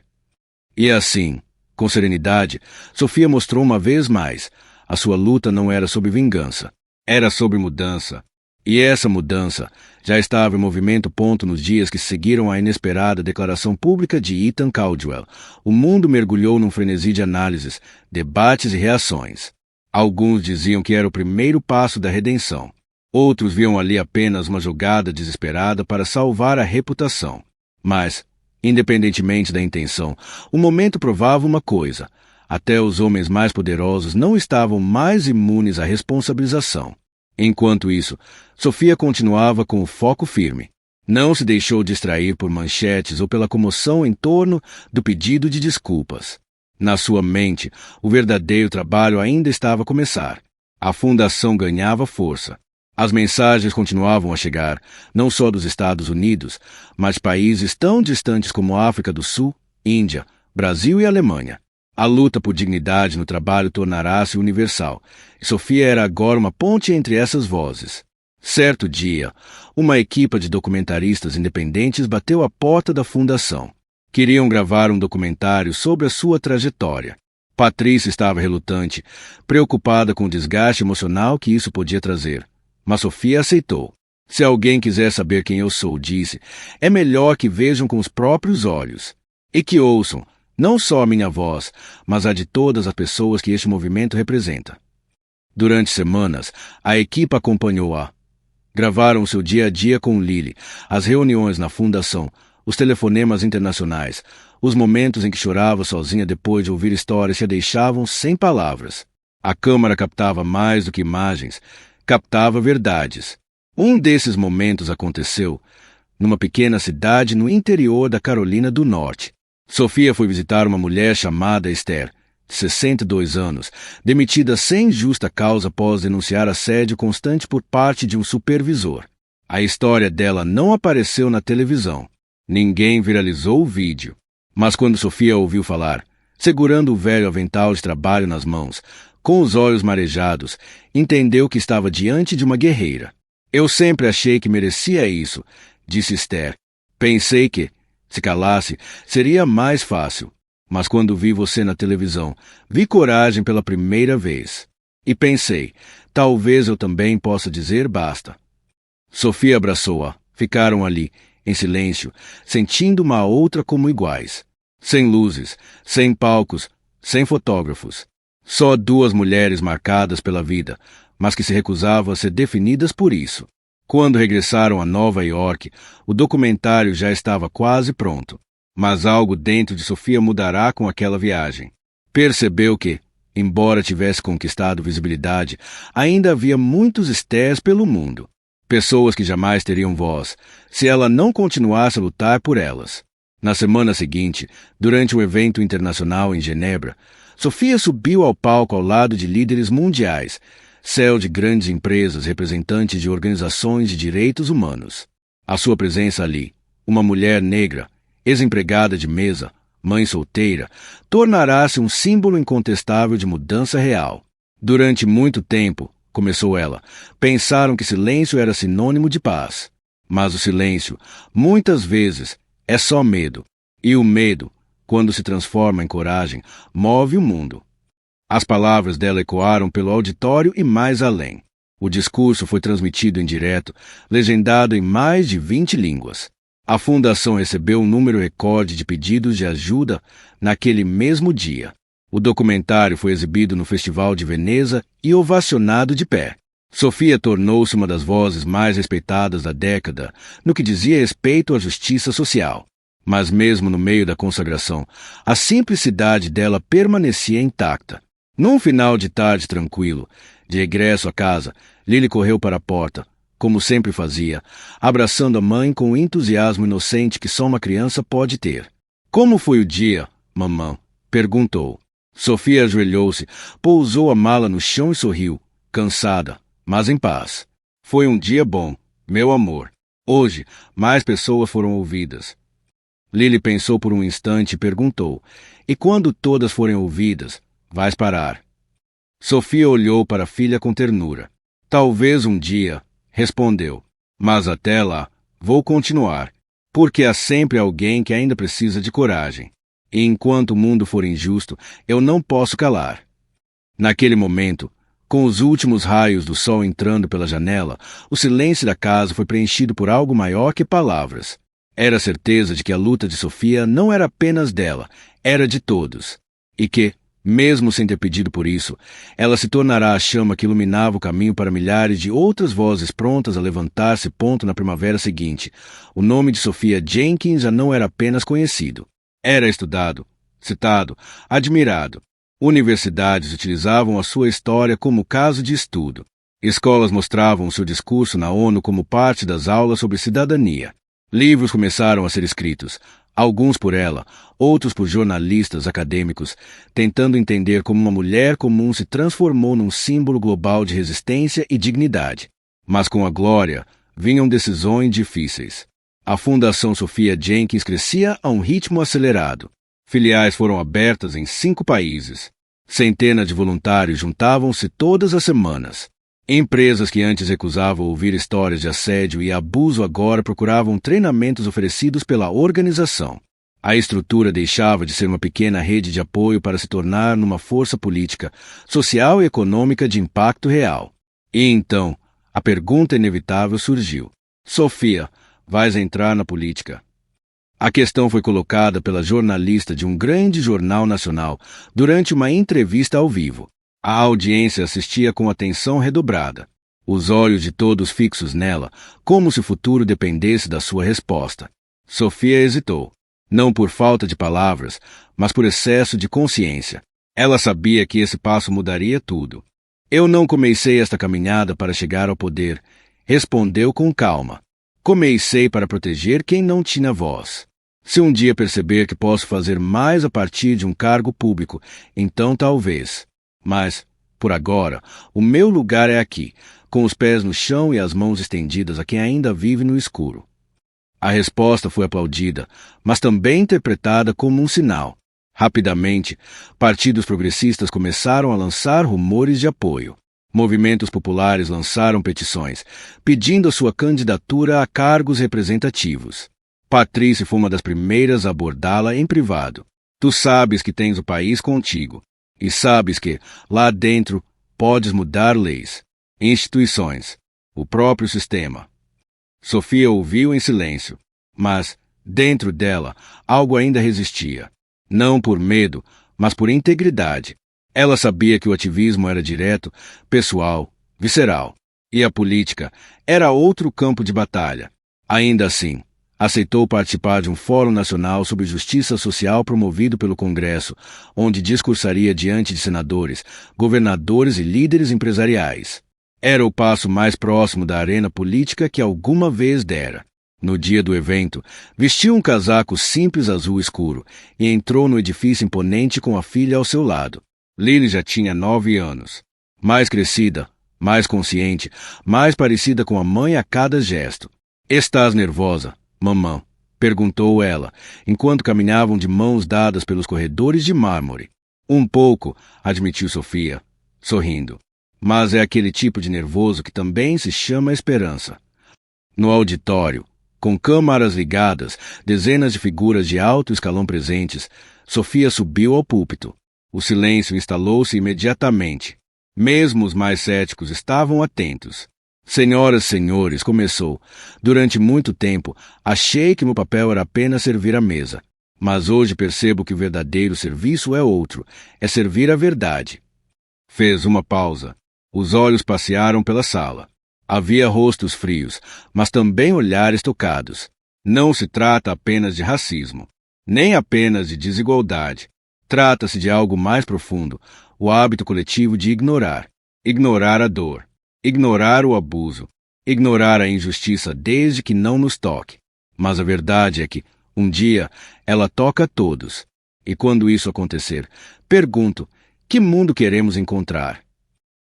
[SPEAKER 1] E assim, com serenidade, Sofia mostrou uma vez mais, a sua luta não era sobre vingança, era sobre mudança. E essa mudança já estava em movimento nos dias que seguiram à inesperada declaração pública de Ethan Caldwell. O mundo mergulhou num frenesi de análises, debates e reações. Alguns diziam que era o primeiro passo da redenção. Outros viam ali apenas uma jogada desesperada para salvar a reputação. Mas, independentemente da intenção, o momento provava uma coisa. Até os homens mais poderosos não estavam mais imunes à responsabilização. Enquanto isso, Sofia continuava com o foco firme. Não se deixou distrair por manchetes ou pela comoção em torno do pedido de desculpas. Na sua mente, o verdadeiro trabalho ainda estava a começar. A fundação ganhava força. As mensagens continuavam a chegar, não só dos Estados Unidos, mas de países tão distantes como África do Sul, Índia, Brasil e Alemanha. A luta por dignidade no trabalho tornará-se universal, e Sofia era agora uma ponte entre essas vozes. Certo dia, uma equipa de documentaristas independentes bateu à porta da fundação. Queriam gravar um documentário sobre a sua trajetória. Patrícia estava relutante, preocupada com o desgaste emocional que isso podia trazer. Mas Sofia aceitou. Se alguém quiser saber quem eu sou, disse, é melhor que vejam com os próprios olhos. E que ouçam, não só a minha voz, mas a de todas as pessoas que este movimento representa. Durante semanas, a equipe acompanhou-a. Gravaram seu dia a dia com Lily, as reuniões na fundação, os telefonemas internacionais, os momentos em que chorava sozinha depois de ouvir histórias que a deixavam sem palavras. A câmara captava mais do que imagens, captava verdades. Um desses momentos aconteceu numa pequena cidade no interior da Carolina do Norte. Sofia foi visitar uma mulher chamada Esther, de 62 anos, demitida sem justa causa após denunciar assédio constante por parte de um supervisor. A história dela não apareceu na televisão. Ninguém viralizou o vídeo. Mas quando Sofia ouviu falar, segurando o velho avental de trabalho nas mãos, com os olhos marejados, entendeu que estava diante de uma guerreira. Eu sempre achei que merecia isso, disse Esther. Pensei que, se calasse, seria mais fácil. Mas quando vi você na televisão, vi coragem pela primeira vez. E pensei, talvez eu também possa dizer basta. Sofia abraçou-a. Ficaram ali, em silêncio, sentindo uma a outra como iguais. Sem luzes, sem palcos, sem fotógrafos. Só duas mulheres marcadas pela vida, mas que se recusavam a ser definidas por isso. Quando regressaram a Nova York, o documentário já estava quase pronto. Mas algo dentro de Sofia mudará com aquela viagem. Percebeu que, embora tivesse conquistado visibilidade, ainda havia muitos Estés pelo mundo. Pessoas que jamais teriam voz, se ela não continuasse a lutar por elas. Na semana seguinte, durante um evento internacional em Genebra, Sofia subiu ao palco ao lado de líderes mundiais, céu de grandes empresas, representantes de organizações de direitos humanos. A sua presença ali, uma mulher negra, ex-empregada de mesa, mãe solteira, tornará-se um símbolo incontestável de mudança real. Durante muito tempo, começou ela, pensaram que silêncio era sinônimo de paz. Mas o silêncio, muitas vezes, é só medo. E o medo, quando se transforma em coragem, move o mundo. As palavras dela ecoaram pelo auditório e mais além. O discurso foi transmitido em direto, legendado em mais de 20 línguas. A fundação recebeu um número recorde de pedidos de ajuda naquele mesmo dia. O documentário foi exibido no Festival de Veneza e ovacionado de pé. Sofia tornou-se uma das vozes mais respeitadas da década no que dizia respeito à justiça social. Mas mesmo no meio da consagração, a simplicidade dela permanecia intacta. Num final de tarde tranquilo, de regresso a casa, Lily correu para a porta, como sempre fazia, abraçando a mãe com o entusiasmo inocente que só uma criança pode ter. Como foi o dia, mamã? Perguntou. Sofia ajoelhou-se, pousou a mala no chão e sorriu, cansada, mas em paz. Foi um dia bom, meu amor. Hoje, mais pessoas foram ouvidas. Lily pensou por um instante e perguntou, e quando todas forem ouvidas, vais parar? Sofia olhou para a filha com ternura. Talvez um dia, respondeu, mas até lá, vou continuar, porque há sempre alguém que ainda precisa de coragem. E enquanto o mundo for injusto, eu não posso calar. Naquele momento, com os últimos raios do sol entrando pela janela, o silêncio da casa foi preenchido por algo maior que palavras. Era a certeza de que a luta de Sofia não era apenas dela, era de todos. E que, mesmo sem ter pedido por isso, ela se tornará a chama que iluminava o caminho para milhares de outras vozes prontas a levantar-se ponto na primavera seguinte. O nome de Sofia Jenkins já não era apenas conhecido. Era estudado, citado, admirado. Universidades utilizavam a sua história como caso de estudo. Escolas mostravam seu discurso na ONU como parte das aulas sobre cidadania. Livros começaram a ser escritos, alguns por ela, outros por jornalistas acadêmicos, tentando entender como uma mulher comum se transformou num símbolo global de resistência e dignidade. Mas com a glória vinham decisões difíceis. A Fundação Sophia Jenkins crescia a um ritmo acelerado. Filiais foram abertas em 5 países. Centenas de voluntários juntavam-se todas as semanas. Empresas que antes recusavam ouvir histórias de assédio e abuso agora procuravam treinamentos oferecidos pela organização. A estrutura deixava de ser uma pequena rede de apoio para se tornar numa força política, social e econômica de impacto real. E então, a pergunta inevitável surgiu. Sophia, vais entrar na política? A questão foi colocada pela jornalista de um grande jornal nacional durante uma entrevista ao vivo. A audiência assistia com atenção redobrada. Os olhos de todos fixos nela, como se o futuro dependesse da sua resposta. Sophia hesitou. Não por falta de palavras, mas por excesso de consciência. Ela sabia que esse passo mudaria tudo. Eu não comecei esta caminhada para chegar ao poder, respondeu com calma. Comecei para proteger quem não tinha voz. Se um dia perceber que posso fazer mais a partir de um cargo público, então talvez. Mas, por agora, o meu lugar é aqui, com os pés no chão e as mãos estendidas a quem ainda vive no escuro. A resposta foi aplaudida, mas também interpretada como um sinal. Rapidamente, partidos progressistas começaram a lançar rumores de apoio. Movimentos populares lançaram petições, pedindo a sua candidatura a cargos representativos. Patrícia foi uma das primeiras a abordá-la em privado. Tu sabes que tens o país contigo, e sabes que, lá dentro, podes mudar leis, instituições, o próprio sistema. Sophia ouviu em silêncio, mas, dentro dela, algo ainda resistia. Não por medo, mas por integridade. Ela sabia que o ativismo era direto, pessoal, visceral, e a política era outro campo de batalha. Ainda assim, aceitou participar de um fórum nacional sobre justiça social promovido pelo Congresso, onde discursaria diante de senadores, governadores e líderes empresariais. Era o passo mais próximo da arena política que alguma vez dera. No dia do evento, vestiu um casaco simples azul escuro e entrou no edifício imponente com a filha ao seu lado. Lily já tinha 9 anos. Mais crescida, mais consciente, mais parecida com a mãe a cada gesto. Estás nervosa, mamã? Perguntou ela, enquanto caminhavam de mãos dadas pelos corredores de mármore. Um pouco, admitiu Sophia, sorrindo. Mas é aquele tipo de nervoso que também se chama esperança. No auditório, com câmaras ligadas, dezenas de figuras de alto escalão presentes, Sophia subiu ao púlpito. O silêncio instalou-se imediatamente. Mesmo os mais céticos estavam atentos. Senhoras e senhores, começou. Durante muito tempo, achei que meu papel era apenas servir a mesa. Mas hoje percebo que o verdadeiro serviço é outro, é servir a verdade. Fez uma pausa. Os olhos passearam pela sala. Havia rostos frios, mas também olhares tocados. Não se trata apenas de racismo, nem apenas de desigualdade. Trata-se de algo mais profundo, o hábito coletivo de ignorar. Ignorar a dor, ignorar o abuso, ignorar a injustiça desde que não nos toque. Mas a verdade é que, um dia, ela toca a todos. E quando isso acontecer, pergunto, que mundo queremos encontrar?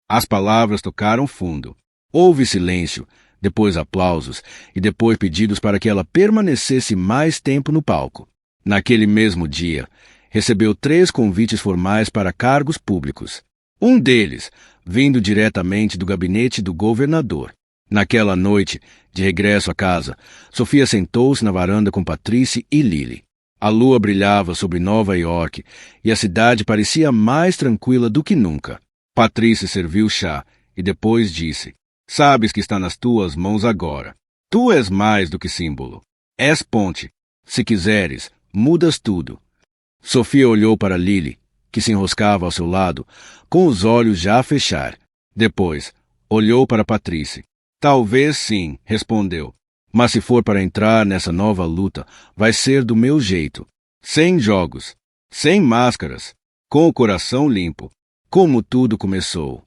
[SPEAKER 1] As palavras tocaram fundo. Houve silêncio, depois aplausos e depois pedidos para que ela permanecesse mais tempo no palco. Naquele mesmo dia, recebeu 3 convites formais para cargos públicos. Um deles, vindo diretamente do gabinete do governador. Naquela noite, de regresso a casa, Sophia sentou-se na varanda com Patrícia e Lily. A lua brilhava sobre Nova York e a cidade parecia mais tranquila do que nunca. Patrícia serviu chá e depois disse: "Sabes que está nas tuas mãos agora. Tu és mais do que símbolo. És ponte. Se quiseres, mudas tudo." Sophia olhou para Lily, que se enroscava ao seu lado, com os olhos já a fechar. Depois, olhou para Patrícia. "Talvez sim", respondeu. "Mas se for para entrar nessa nova luta, vai ser do meu jeito. Sem jogos, sem máscaras, com o coração limpo, como tudo começou."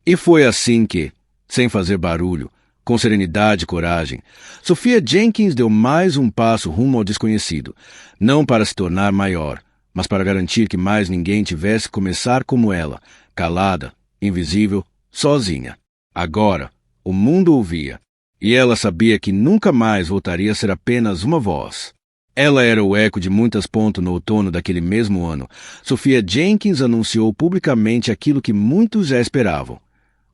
[SPEAKER 1] E foi assim que, sem fazer barulho, Com serenidade e coragem, Sophia Jenkins deu mais um passo rumo ao desconhecido, não para se tornar maior, mas para garantir que mais ninguém tivesse que começar como ela, calada, invisível, sozinha. Agora, o mundo ouvia, e ela sabia que nunca mais voltaria a ser apenas uma voz. Ela era o eco de muitas pontas no outono daquele mesmo ano. Sophia Jenkins anunciou publicamente aquilo que muitos já esperavam.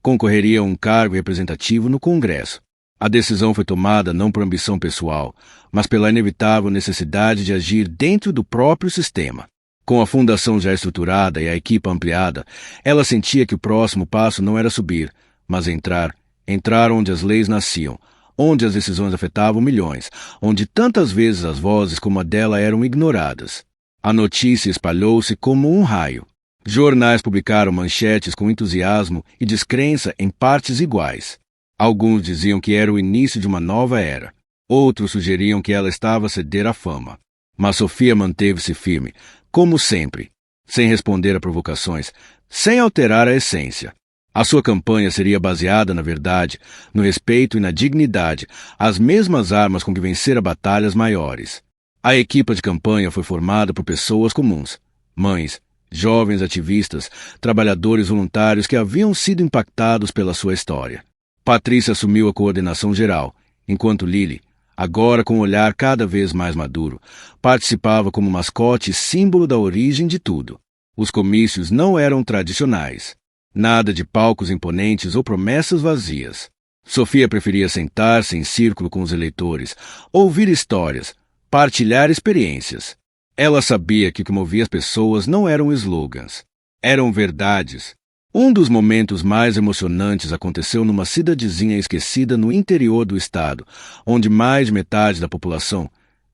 [SPEAKER 1] Concorreria a um cargo representativo no Congresso. A decisão foi tomada não por ambição pessoal, mas pela inevitável necessidade de agir dentro do próprio sistema. Com a fundação já estruturada e a equipe ampliada, ela sentia que o próximo passo não era subir, mas entrar onde as leis nasciam, onde as decisões afetavam milhões, onde tantas vezes as vozes como a dela eram ignoradas. A notícia espalhou-se como um raio. Jornais publicaram manchetes com entusiasmo e descrença em partes iguais. Alguns diziam que era o início de uma nova era. Outros sugeriam que ela estava a ceder à fama. Mas Sophia manteve-se firme, como sempre, sem responder a provocações, sem alterar a essência. A sua campanha seria baseada na verdade, no respeito e na dignidade, as mesmas armas com que vencera batalhas maiores. A equipa de campanha foi formada por pessoas comuns, mães, jovens ativistas, trabalhadores voluntários que haviam sido impactados pela sua história. Patrícia assumiu a coordenação geral, enquanto Lily, agora com um olhar cada vez mais maduro, participava como mascote e símbolo da origem de tudo. Os comícios não eram tradicionais. Nada de palcos imponentes ou promessas vazias. Sophia preferia sentar-se em círculo com os eleitores, ouvir histórias, partilhar experiências. Ela sabia que o que movia as pessoas não eram slogans, eram verdades. Um dos momentos mais emocionantes aconteceu numa cidadezinha esquecida no interior do estado, onde mais de metade da população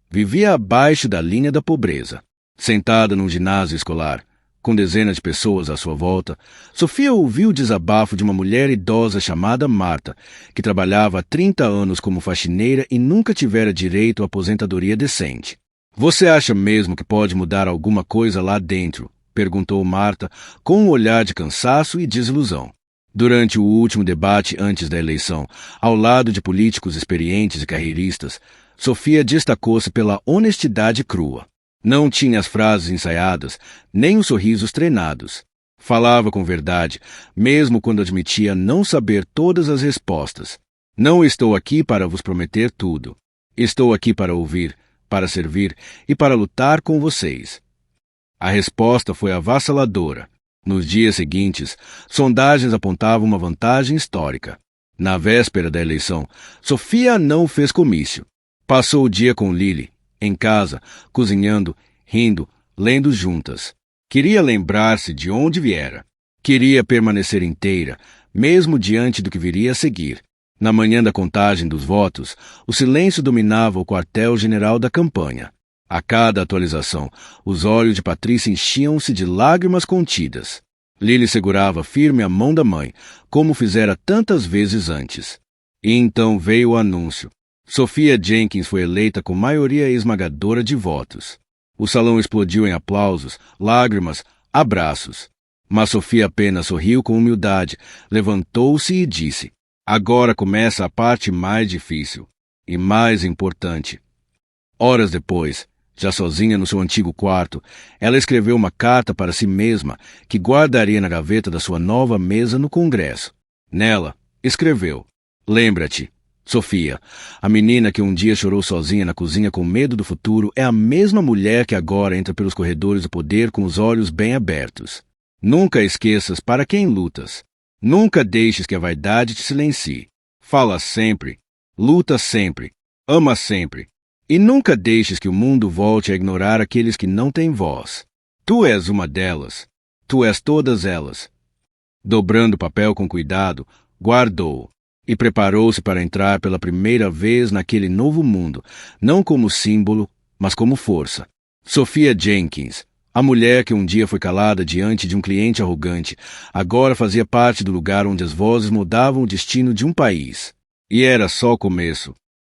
[SPEAKER 1] vivia abaixo da linha da pobreza. Sentada num ginásio escolar, com dezenas de pessoas à sua volta, Sophia ouviu o desabafo de uma mulher idosa chamada Marta, que trabalhava há 30 anos como faxineira e nunca tivera direito à aposentadoria decente. "Você acha mesmo que pode mudar alguma coisa lá dentro?" perguntou Marta, com um olhar de cansaço e desilusão. Durante o último debate antes da eleição, ao lado de políticos experientes e carreiristas, Sophia destacou-se pela honestidade crua. Não tinha as frases ensaiadas, nem os sorrisos treinados. Falava com verdade, mesmo quando admitia não saber todas as respostas. "Não estou aqui para vos prometer tudo. Estou aqui para ouvir, para servir e para lutar com vocês." A resposta foi avassaladora. Nos dias seguintes, sondagens apontavam uma vantagem histórica. Na véspera da eleição, Sophia não fez comício. Passou o dia com Lily, em casa, cozinhando, rindo, lendo juntas. Queria lembrar-se de onde viera. Queria permanecer inteira, mesmo diante do que viria a seguir. Na manhã da contagem dos votos, o silêncio dominava o quartel-general da campanha. A cada atualização, os olhos de Patrícia enchiam-se de lágrimas contidas. Lily segurava firme a mão da mãe, como fizera tantas vezes antes. E então veio o anúncio. Sophia Jenkins foi eleita com maioria esmagadora de votos. O salão explodiu em aplausos, lágrimas, abraços. Mas Sophia apenas sorriu com humildade, levantou-se e disse: "Agora começa a parte mais difícil e mais importante." Horas depois, já sozinha no seu antigo quarto, ela escreveu uma carta para si mesma que guardaria na gaveta da sua nova mesa no Congresso. Nela, escreveu: "Lembra-te, Sophia, a menina que um dia chorou sozinha na cozinha com medo do futuro é a mesma mulher que agora entra pelos corredores do poder com os olhos bem abertos. Nunca esqueças para quem lutas. Nunca deixes que a vaidade te silencie. Fala sempre, luta sempre, ama sempre. E nunca deixes que o mundo volte a ignorar aqueles que não têm voz. Tu és uma delas. Tu és todas elas." Dobrando o papel com cuidado, guardou-o e preparou-se para entrar pela primeira vez naquele novo mundo, não como símbolo, mas como força. Sophia Jenkins, a mulher que um dia foi calada diante de um cliente arrogante, agora fazia parte do lugar onde as vozes mudavam o destino de um país. E era só o começo.